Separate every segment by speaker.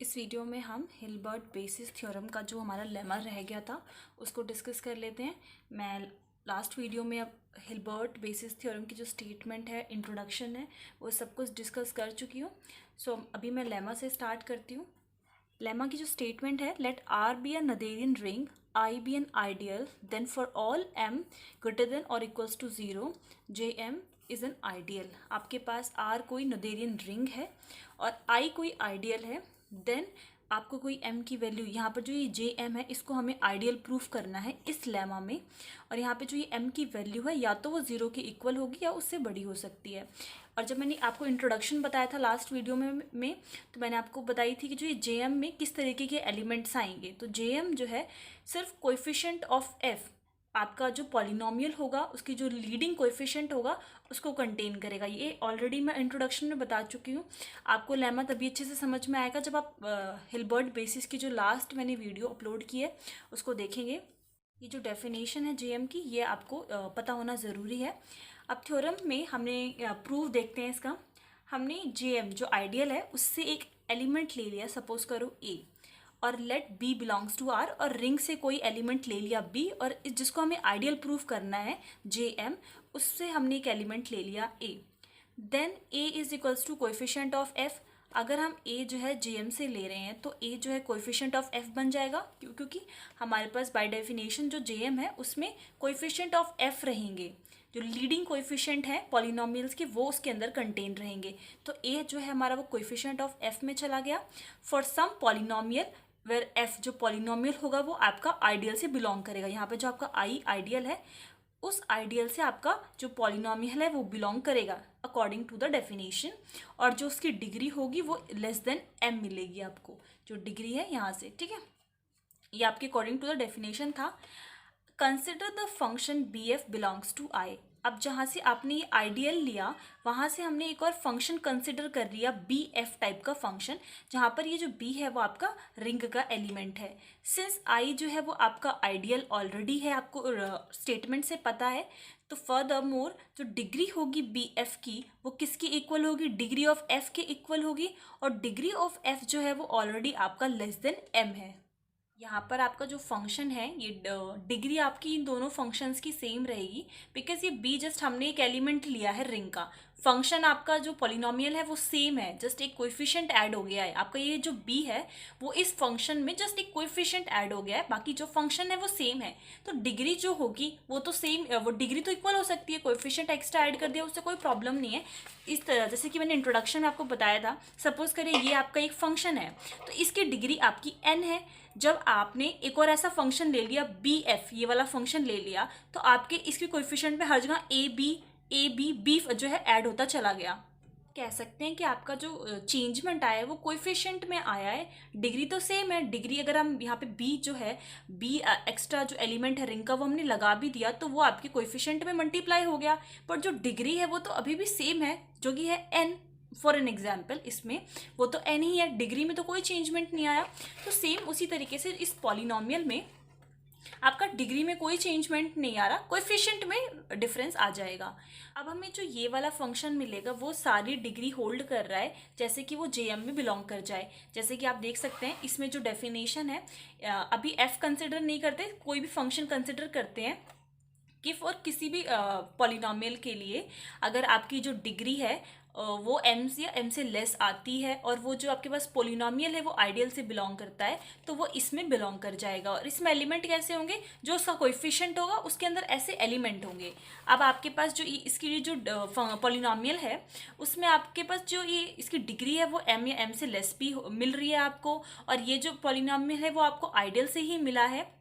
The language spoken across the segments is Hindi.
Speaker 1: इस वीडियो में हम हिल्बर्ट बेसिस थ्योरम का जो हमारा लेमा रह गया था उसको डिस्कस कर लेते हैं। मैं लास्ट वीडियो में अब हिल्बर्ट बेसिस थ्योरम की जो स्टेटमेंट है, इंट्रोडक्शन है, वो सब कुछ डिस्कस कर चुकी हूँ। सो अभी मैं लेमा से स्टार्ट करती हूँ। लेमा की जो स्टेटमेंट है, let R be a Noetherian ring, I be an ideal, then for all M greater than और equals to 0 J M is an ideal. आपके पास आर कोई नोथेरियन रिंग है और आई कोई आइडियल है, देन आपको कोई m की वैल्यू, यहाँ पर जो ये जे एम है इसको हमें आइडियल प्रूफ करना है इस लेमा में। और यहाँ पे जो ये m की वैल्यू है या तो वो 0 के इक्वल होगी या उससे बड़ी हो सकती है। और जब मैंने आपको इंट्रोडक्शन बताया था लास्ट वीडियो में तो मैंने आपको बताई थी कि जो ये जे एम में किस तरीके के एलिमेंट्स आएंगे। तो जे एम जो है सिर्फ कोएफिशिएंट ऑफ f, आपका जो पॉलिनोमियल होगा उसकी जो लीडिंग कोएफिशिएंट होगा उसको कंटेन करेगा। ये ऑलरेडी मैं इंट्रोडक्शन में बता चुकी हूँ। आपको लेमा तभी अच्छे से समझ में आएगा जब आप हिल्बर्ट बेसिस की जो लास्ट मैंने वीडियो अपलोड की है उसको देखेंगे। ये जो डेफिनेशन है जेएम की, ये आपको पता होना ज़रूरी है। अब थ्योरम में हमने प्रूफ देखते हैं इसका। हमने जेएम जो आइडियल है उससे एक एलिमेंट ले लिया, सपोज करो ए, और let B belongs to R, और रिंग से कोई एलिमेंट ले लिया बी, और जिसको हमें आइडियल प्रूफ करना है जे एम, उससे हमने एक एलिमेंट ले लिया A. Then A is equals to coefficient of F. अगर हम ए जो है जे एम से ले रहे हैं तो ए जो है कोएफिशिएंट ऑफ एफ बन जाएगा, क्योंकि हमारे पास बाय डेफिनेशन जो जे एम है उसमें कोएफिशिएंट ऑफ एफ रहेंगे। जो लीडिंग कोएफिशिएंट है पॉलिनोमियल्स के वो उसके अंदर कंटेन रहेंगे। तो ए जो है हमारा वो कोएफिशिएंट ऑफ एफ में चला गया for some polynomial where F जो पॉलिनोमियल होगा वो आपका आइडियल से बिलोंग करेगा। यहाँ पे जो आपका आई आइडियल है उस आइडियल से आपका जो पॉलिनोमियल है वो बिलोंग करेगा अकॉर्डिंग टू द डेफिनेशन, और जो उसकी डिग्री होगी वो लेस देन एम मिलेगी आपको, जो डिग्री है यहाँ से। ठीक है, ये आपके अकॉर्डिंग टू द डेफिनेशन था। Consider the function B F belongs to I. अब जहाँ से आपने ये आइडियल लिया वहाँ से हमने एक और फंक्शन कंसिडर कर लिया बी एफ टाइप का फंक्शन, जहाँ पर ये जो बी है वो आपका रिंग का एलिमेंट है। सिंस आई जो है वो आपका आइडियल ऑलरेडी है, आपको स्टेटमेंट से पता है, तो फर्दर मोर जो डिग्री होगी बी एफ की वो किसकी इक्वल होगी, डिग्री ऑफ एफ के इक्वल होगी, और डिग्री ऑफ एफ जो है वो ऑलरेडी आपका लेस देन एम है। यहाँ पर आपका जो फंक्शन है ये डिग्री आपकी इन दोनों फंक्शंस की सेम रहेगी, बिकॉज ये बी जस्ट हमने एक एलिमेंट लिया है रिंग का। फंक्शन आपका जो पॉलिनोमियल है वो सेम है, जस्ट एक कोएफिशिएंट ऐड हो गया है। आपका ये जो बी है वो इस फंक्शन में जस्ट एक कोएफिशिएंट ऐड हो गया है, बाकी जो फंक्शन है वो सेम है। तो डिग्री जो होगी वो तो सेम, वो डिग्री तो इक्वल हो सकती है, कोएफिशिएंट एक्स्ट्रा ऐड कर दिया उससे कोई प्रॉब्लम नहीं है। इस तरह जैसे कि मैंने इंट्रोडक्शन में आपको बताया था, सपोज करिए ये आपका एक फंक्शन है तो इसकी डिग्री आपकी एन है। जब आपने एक और ऐसा फंक्शन ले लिया बी एफ, ये वाला फंक्शन ले लिया, तो आपके इसके कोएफिशिएंट में हर जगह ए बी बी जो है ऐड होता चला गया। कह सकते हैं कि आपका जो चेंजमेंट आया है वो कोएफिशिएंट में आया है, डिग्री तो सेम है। डिग्री अगर हम यहाँ पे बी जो है, बी एक्स्ट्रा जो एलिमेंट है रिंग का वो हमने लगा भी दिया तो वो आपके कोएफिशिएंट में मल्टीप्लाई हो गया, पर जो डिग्री है वो तो अभी भी सेम है, जो कि है एन। फॉर एन एग्जाम्पल इसमें वो तो एन ही है, डिग्री में तो कोई चेंजमेंट नहीं आया। तो सेम उसी तरीके से इस पॉलिनोमियल में आपका डिग्री में कोई चेंजमेंट नहीं आ रहा, कोएफिशिएंट में डिफरेंस आ जाएगा। अब हमें जो ये वाला फंक्शन मिलेगा वो सारी डिग्री होल्ड कर रहा है, जैसे कि वो जेएम में बिलोंग कर जाए। जैसे कि आप देख सकते हैं इसमें जो डेफिनेशन है, अभी एफ कंसिडर नहीं करते, कोई भी फंक्शन कंसिडर करते हैं कि फॉर किसी भी पॉलिनोमियल के लिए अगर आपकी जो डिग्री है वो एम से या एम से लेस आती है, और वो जो आपके पास पोलिनोमियल है वो आइडियल से बिलोंग करता है, तो वो इसमें बिलोंग कर जाएगा। और इसमें एलिमेंट कैसे होंगे, जो उसका कोएफिशिएंट होगा उसके अंदर ऐसे एलिमेंट होंगे। अब आपके पास जो इसकी जो पोलिनोमियल है उसमें आपके पास जो ये इसकी डिग्री है वो एम या एम से लेस भी मिल रही है आपको, और ये जो पोलिनोमियल है वो आपको आइडियल से ही मिला है,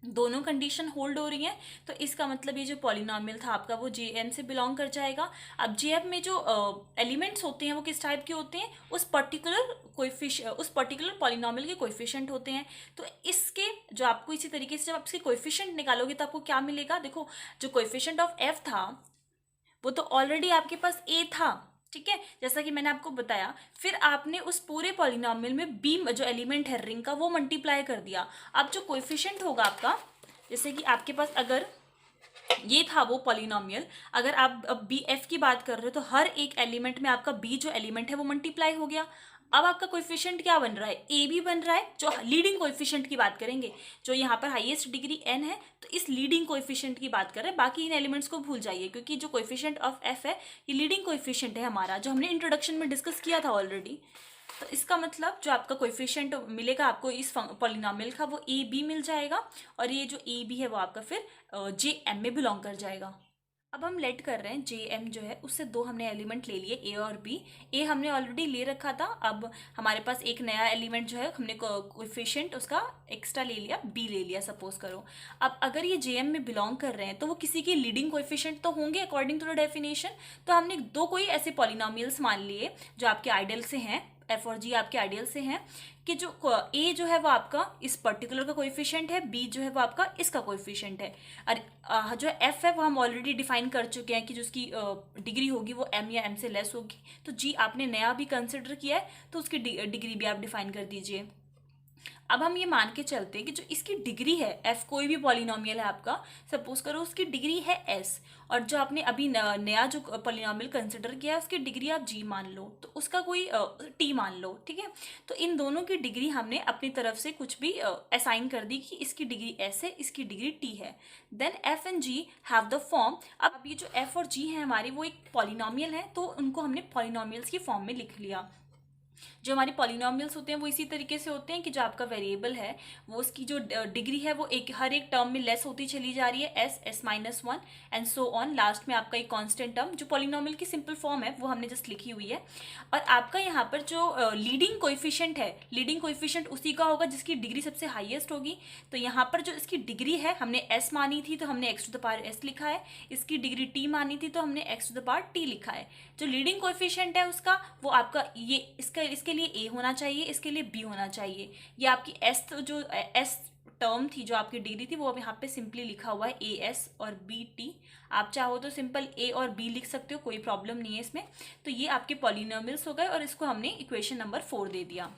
Speaker 1: दोनों कंडीशन होल्ड हो रही हैं। तो इसका मतलब ये जो पॉलिनोमियल था आपका वो जे एम से बिलोंग कर जाएगा। अब जे एम में जो एलिमेंट्स होते हैं वो किस टाइप के होते हैं, उस पर्टिकुलर पॉलिनोमियल के कोएफिशिएंट होते हैं। तो इसके जो आपको इसी तरीके से जब आप इसके कोएफिशिएंट निकालोगे तो आपको क्या मिलेगा, देखो जो कोएफिशिएंट ऑफ एफ था वो तो ऑलरेडी आपके पास ए था, ठीक है, जैसा कि मैंने आपको बताया। फिर आपने उस पूरे पॉलिनोमियल में बी जो एलिमेंट है रिंग का वो मल्टीप्लाई कर दिया। अब जो कोएफिशिएंट होगा आपका, जैसे कि आपके पास अगर ये था वो पॉलिनोमियल, अगर आप अब बी एफ की बात कर रहे हो तो हर एक एलिमेंट में आपका बी जो एलिमेंट है वो मल्टीप्लाई हो गया। अब आपका कोएफिशिएंट क्या बन रहा है, ए बी बन रहा है। जो लीडिंग कोएफिशिएंट की बात करेंगे, जो यहाँ पर हाईएस्ट डिग्री एन है, तो इस लीडिंग कोएफिशिएंट की बात कर रहे हैं। बाकी इन एलिमेंट्स को भूल जाइए, क्योंकि जो कोएफिशिएंट ऑफ एफ है ये लीडिंग कोएफिशिएंट है हमारा, जो हमने इंट्रोडक्शन में डिस्कस किया था ऑलरेडी। तो इसका मतलब जो आपका कोएफिशिएंट मिलेगा आपको इस पॉलिनोमियल का, वो ए बी मिल जाएगा, और ये जो ए बी है वो आपका फिर जे एम में बिलोंग कर जाएगा। अब हम लेट कर रहे हैं जे एम जो है उससे दो हमने एलिमेंट ले लिए, ए और बी। ए हमने ऑलरेडी ले रखा था, अब हमारे पास एक नया एलिमेंट जो है हमने कोएफिशिएंट उसका एक्स्ट्रा ले लिया, बी ले लिया सपोज करो। अब अगर ये जे एम में बिलोंग कर रहे हैं तो वो किसी के लीडिंग कोएफिशिएंट तो होंगे अकॉर्डिंग टू द डेफिनेशन। तो हमने दो कोई ऐसे पॉलिनोमियल्स मान लिए जो आपके आइडियल से हैं, एफ और जी आपके आइडियल से हैं, कि जो ए जो है वो आपका इस पर्टिकुलर का कोएफिशिएंट है, बी जो है वो आपका इसका कोएफिशिएंट है। और जो एफ है वो हम ऑलरेडी डिफाइन कर चुके हैं कि जो उसकी डिग्री होगी वो एम या एम से लेस होगी। तो जी आपने नया भी कंसिडर किया है, तो उसकी डिग्री भी आप डिफाइन कर दीजिए। अब हम ये मान के चलते हैं कि जो इसकी डिग्री है, एफ कोई भी पॉलिनोमियल है आपका, सपोज करो उसकी डिग्री है एस, और जो आपने अभी नया जो पॉलिनोमियल कंसिडर किया है उसकी डिग्री आप जी मान लो, तो उसका कोई टी मान लो, ठीक है। तो इन दोनों की डिग्री हमने अपनी तरफ से कुछ भी असाइन कर दी कि इसकी डिग्री एस है, इसकी डिग्री टी है। Then F and G have the form. अब ये जो एफ और जी है हमारी वो एक पॉलिनोमियल है, तो उनको हमने पॉलिनोमियल्स की फॉर्म में लिख लिया। जो हमारे पॉलिनोमियल्स होते हैं वो इसी तरीके से होते हैं कि जो आपका वेरिएबल है वो उसकी जो डिग्री है वो हर एक टर्म में लेस होती चली जा रही है, S, S minus one and so on. Last में आपका एक कांस्टेंट टर्म, जो पॉलिनोमियल की सिंपल फॉर्म है वो हमने जस्ट लिखी हुई है। और आपका यहाँ पर जो लीडिंग कोएफिशिएंट है, लीडिंग कोएफिशिएंट उसी का होगा जिसकी डिग्री सबसे हाईएस्ट होगी। तो यहाँ पर जो इसकी डिग्री है हमने एस मानी थी तो हमने X to the power S लिखा है, इसकी डिग्री टी मानी थी तो हमने X to the power T लिखा है। जो लीडिंग कोएफिशिएंट है उसका वो आपका ये इसके लिए ए होना चाहिए, इसके लिए बी होना चाहिए। ये आपकी एस, तो जो एस टर्म थी जो आपकी डिग्री थी वो अब यहाँ पे सिंपली लिखा हुआ है ए एस और बी टी। आप चाहो तो सिंपल ए और बी लिख सकते हो, कोई प्रॉब्लम नहीं है इसमें। तो ये आपके पॉलिनोमियल्स हो गए और इसको हमने इक्वेशन नंबर 4 दे दिया।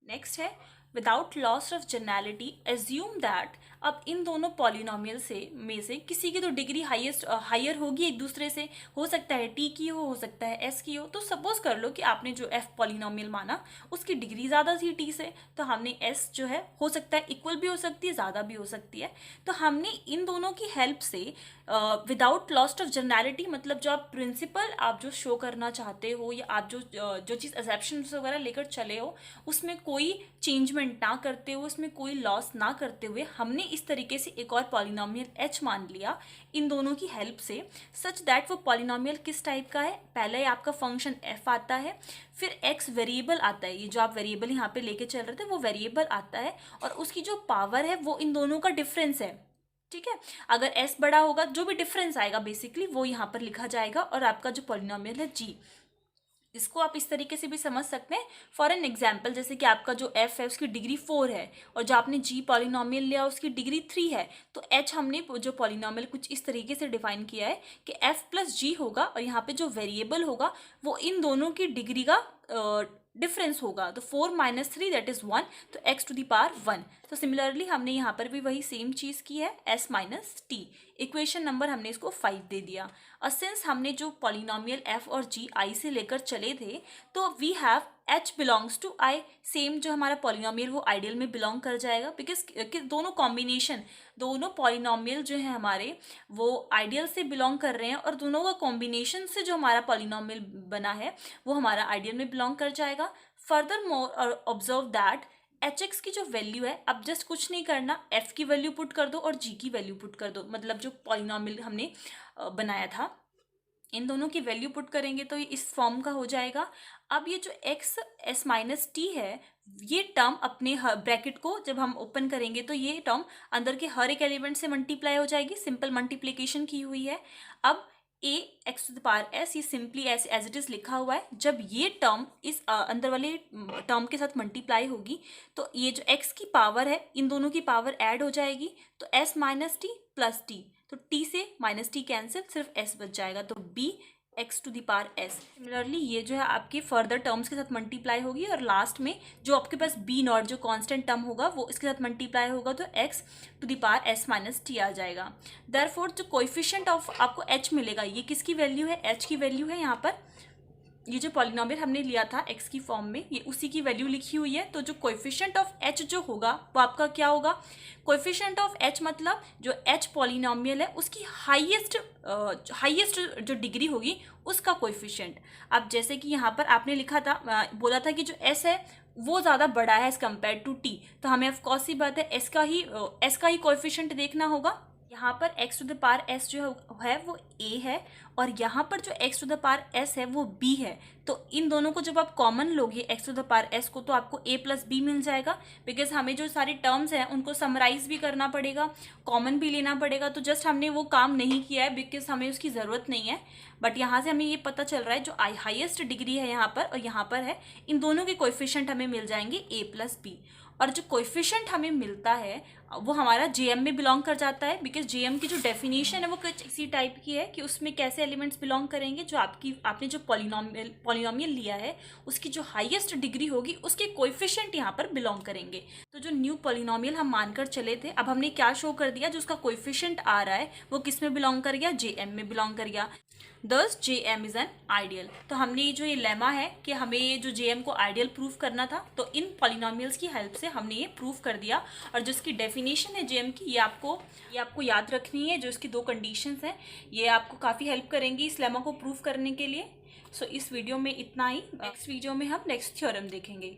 Speaker 1: नेक्स्ट है without loss of generality assume that. अब इन दोनों पॉलिनोमियल में से किसी की तो डिग्री हायर होगी एक दूसरे से, हो सकता है टी की हो सकता है एस की हो। तो सपोज कर लो कि आपने जो एफ पॉलिनोमियल माना उसकी डिग्री ज़्यादा थी टी से, तो हमने एस जो है हो सकता है इक्वल भी हो सकती है, ज़्यादा भी हो सकती है। तो हमने इन दोनों की हेल्प से विदाउट लॉस ऑफ जनरलिटी, मतलब जो आप प्रिंसिपल आप जो शो करना चाहते हो या आप जो चीज़ एसेप्शंस वगैरह लेकर चले हो उसमें कोई चेंजमेंट ना करते हुए, उसमें कोई लॉस ना करते हुए, हमने इस तरीके से एक और पॉलिनोमियल h मान लिया इन दोनों की हेल्प से, सच दैट वो पॉलिनोमियल किस टाइप का है। पहले आपका फंक्शन f आता है, फिर x वेरिएबल आता है, ये जो आप वेरिएबल यहाँ पे लेके चल रहे थे वो वेरिएबल आता है, और उसकी जो पावर है वो इन दोनों का डिफरेंस है, ठीक है। अगर s बड़ा होगा जो भी डिफरेंस आएगा बेसिकली वो यहाँ पर लिखा जाएगा, और आपका जो पॉलिनोमियल है g, इसको आप इस तरीके से भी समझ सकते हैं। फॉर एन एग्जाम्पल, जैसे कि आपका जो f है उसकी डिग्री 4 है और जो आपने g पॉलिनोमियल लिया उसकी डिग्री 3 है, तो h हमने जो पॉलिनोमियल कुछ इस तरीके से डिफाइन किया है कि f प्लस g होगा, और यहाँ पे जो वेरिएबल होगा वो इन दोनों की डिग्री का डिफरेंस होगा। तो 4 माइनस 3 दैट इज 1, तो x टू द पावर 1। तो सिमिलरली हमने यहाँ पर भी वही सेम चीज़ की है, s minus T. Equation number हमने इसको 5 दे दिया। और सिंस हमने जो पॉलिनोमियल f और g i से लेकर चले थे, तो we have h belongs to i। Same जो हमारा पॉलिनोमियल वो आइडियल में बिलोंग कर जाएगा, बिकॉज दोनों कॉम्बिनेशन, दोनों पॉलिनोमियल जो है हमारे वो आइडियल से बिलोंग कर रहे हैं, और दोनों का कॉम्बिनेशन से जो हमारा पॉलिनोमियल बना है वो हमारा आइडियल में बिलोंग कर जाएगा। Further more observe that H x की जो वैल्यू है, अब जस्ट कुछ नहीं करना, एफ की वैल्यू पुट कर दो और जी की वैल्यू पुट कर दो, मतलब जो पॉलिनोमियल हमने बनाया था इन दोनों की वैल्यू पुट करेंगे तो ये इस फॉर्म का हो जाएगा। अब ये जो एक्स एस माइनस टी है, ये टर्म अपने ब्रैकेट को जब हम ओपन करेंगे तो ये टर्म अंदर के हर एक एलिमेंट से मल्टीप्लाई हो जाएगी, सिंपल मल्टीप्लिकेशन की हुई है। अब A X to the power S, ये सिंपली एज इट इज लिखा हुआ है। जब ये टर्म इस अंदर वाले टर्म के साथ मल्टीप्लाई होगी तो ये जो एक्स की पावर है इन दोनों की पावर ऐड हो जाएगी, तो S minus T plus T, तो टी से माइनस टी कैंसिल, सिर्फ एस बच जाएगा, तो B X to the power S. Similarly ये जो है आपकी फर्दर टर्म्स के साथ मल्टीप्लाई होगी, और लास्ट में जो आपके पास बी नॉट जो कांस्टेंट टर्म होगा वो इसके साथ मल्टीप्लाई होगा, तो X to the power S minus T आ जाएगा। देयरफॉर जो कोएफिशिएंट ऑफ आपको एच मिलेगा, ये किसकी वैल्यू है, एच की वैल्यू है यहाँ पर, ये जो पॉलिनोमियल हमने लिया था x की फॉर्म में, ये उसी की वैल्यू लिखी हुई है। तो जो कोएफिशिएंट ऑफ h जो होगा वो आपका क्या होगा, कोएफिशिएंट ऑफ h मतलब जो h पॉलिनोमियल है उसकी हाईएस्ट जो डिग्री होगी उसका कोएफिशिएंट। अब जैसे कि यहाँ पर आपने लिखा था, बोला था कि जो s है वो ज़्यादा बड़ा है एज़ कम्पेयर टू t, तो हमें ऑफ कोर्स सी बात है s का ही कोएफिशिएंट देखना होगा। यहाँ पर x to the power s जो है वो a है और यहाँ पर जो x to the power s है वो b है। तो इन दोनों को जब आप कॉमन लोगे x to the power s को, तो आपको a प्लस b मिल जाएगा। बिकॉज हमें जो सारे टर्म्स हैं उनको समराइज भी करना पड़ेगा, कॉमन भी लेना पड़ेगा। तो जस्ट हमने वो काम नहीं किया है बिकॉज हमें उसकी ज़रूरत नहीं है। बट यहाँ से हमें ये पता चल रहा है जो हाईएस्ट डिग्री है यहाँ पर और यहाँ पर है, इन दोनों के कोएफिशिएंट हमें मिल जाएंगे a प्लस b। और जो कोएफिशिएंट हमें मिलता है वो हमारा जेएम में बिलोंग कर जाता है। बिकॉज जेएम की जो डेफिनेशन है वो कुछ इसी टाइप की है कि उसमें कैसे एलिमेंट्स बिलोंग करेंगे, जो आपने जो पॉलिनोमियल लिया है उसकी जो हाईएस्ट डिग्री होगी उसके कोएफिशिएंट यहाँ पर बिलोंग करेंगे। तो जो न्यू पॉलिनोमियल हम मानकर चले थे, अब हमने क्या शो कर दिया, जो उसका कोएफिशिएंट आ रहा है वो किस में बिलोंग कर गया, जेएम में बिलोंग कर गया। दस JM इज़ एन आइडियल। तो हमने जो ये लेमा है कि हमें ये जो JM को आइडियल प्रूफ करना था, तो इन पॉलिनोमियल्स की हेल्प से हमने ये प्रूफ कर दिया। और जो इसकी डेफिनेशन है JM की, ये आपको याद रखनी है। जो इसकी दो कंडीशंस हैं ये आपको काफ़ी हेल्प करेंगी इस लेमा को प्रूफ करने के लिए। सो इस वीडियो में इतना ही। नेक्स्ट वीडियो में हम नेक्स्ट थ्योरम देखेंगे।